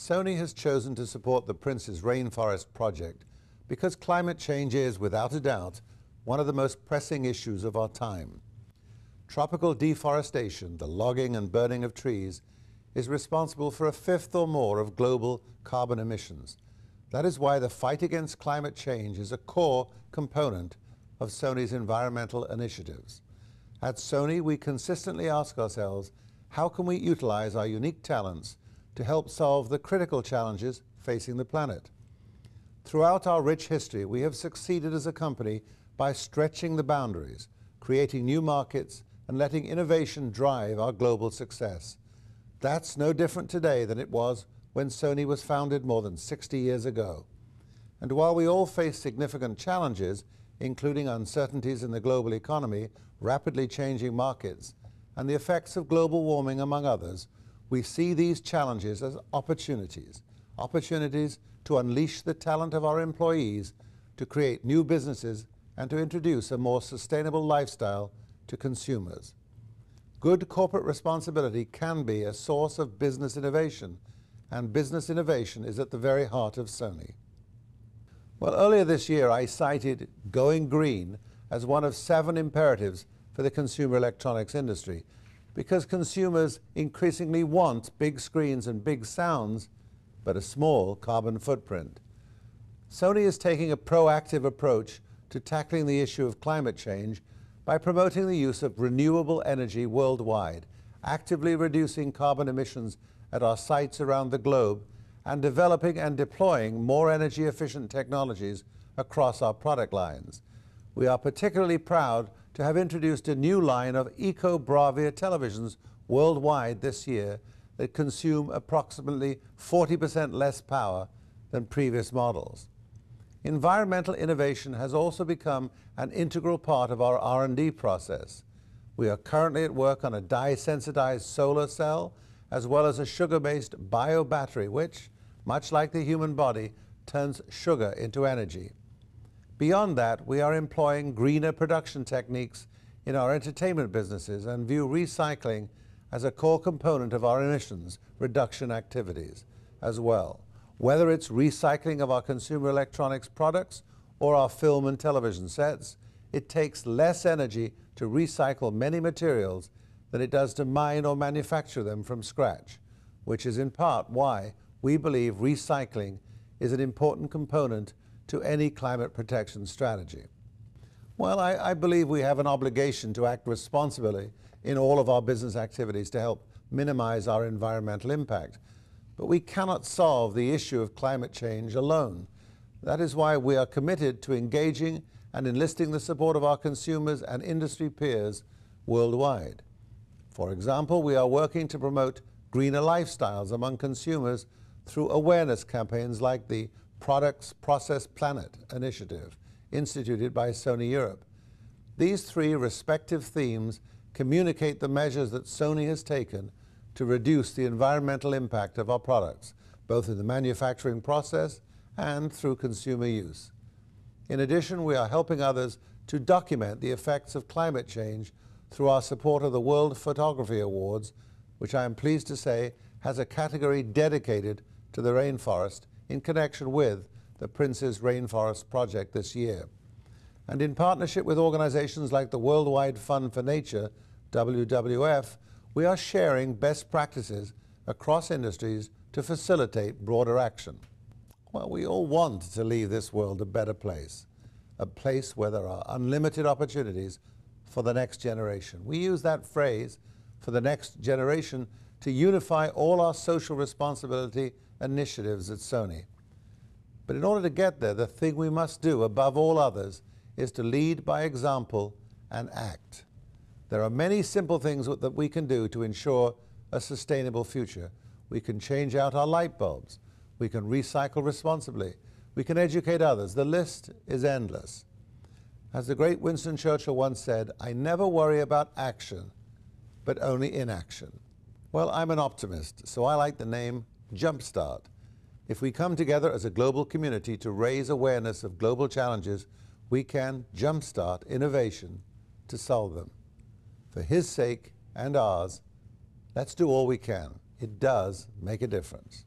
Sony has chosen to support the Prince's Rainforest project because climate change is, without a doubt, one of the most pressing issues of our time. Tropical deforestation, the logging and burning of trees, is responsible for a fifth or more of global carbon emissions. That is why the fight against climate change is a core component of Sony's environmental initiatives. At Sony, we consistently ask ourselves, how can we utilize our unique talents to help solve the critical challenges facing the planet? Throughout our rich history, we have succeeded as a company by stretching the boundaries, creating new markets, and letting innovation drive our global success. That's no different today than it was when Sony was founded more than 60 years ago. And while we all face significant challenges, including uncertainties in the global economy, rapidly changing markets, and the effects of global warming, among others, we see these challenges as opportunities to unleash the talent of our employees, to create new businesses, and to introduce a more sustainable lifestyle to consumers. Good corporate responsibility can be a source of business innovation, and business innovation is at the very heart of Sony. Well, earlier this year I cited going green as one of 7 imperatives for the consumer electronics industry, because consumers increasingly want big screens and big sounds, but a small carbon footprint. Sony is taking a proactive approach to tackling the issue of climate change by promoting the use of renewable energy worldwide, actively reducing carbon emissions at our sites around the globe, and developing and deploying more energy-efficient technologies across our product lines. We are particularly proud to have introduced a new line of Eco-Bravia televisions worldwide this year that consume approximately 40% less power than previous models. Environmental innovation has also become an integral part of our R&D process. We are currently at work on a dye-sensitized solar cell, as well as a sugar-based bio-battery, which, much like the human body, turns sugar into energy. Beyond that, we are employing greener production techniques in our entertainment businesses and view recycling as a core component of our emissions reduction activities as well. Whether it's recycling of our consumer electronics products or our film and television sets, it takes less energy to recycle many materials than it does to mine or manufacture them from scratch, which is in part why we believe recycling is an important component to any climate protection strategy. Well, I believe we have an obligation to act responsibly in all of our business activities to help minimize our environmental impact. But we cannot solve the issue of climate change alone. That is why we are committed to engaging and enlisting the support of our consumers and industry peers worldwide. For example, we are working to promote greener lifestyles among consumers through awareness campaigns like the Products Process Planet initiative, instituted by Sony Europe. These 3 respective themes communicate the measures that Sony has taken to reduce the environmental impact of our products, both in the manufacturing process and through consumer use. In addition, we are helping others to document the effects of climate change through our support of the World Photography Awards, which I am pleased to say has a category dedicated to the rainforest in connection with the Prince's Rainforest project this year. And in partnership with organizations like the Worldwide Fund for Nature, WWF, we are sharing best practices across industries to facilitate broader action. Well, we all want to leave this world a better place, a place where there are unlimited opportunities for the next generation. We use that phrase, for the next generation, to unify all our social responsibility initiatives at Sony. But in order to get there, the thing we must do above all others is to lead by example and act. There are many simple things that we can do to ensure a sustainable future. We can change out our light bulbs. We can recycle responsibly. We can educate others. The list is endless. As the great Winston Churchill once said, "I never worry about action, but only inaction." Well, I'm an optimist, so I like the name Jumpstart. If we come together as a global community to raise awareness of global challenges, we can jumpstart innovation to solve them. For his sake and ours, let's do all we can. It does make a difference.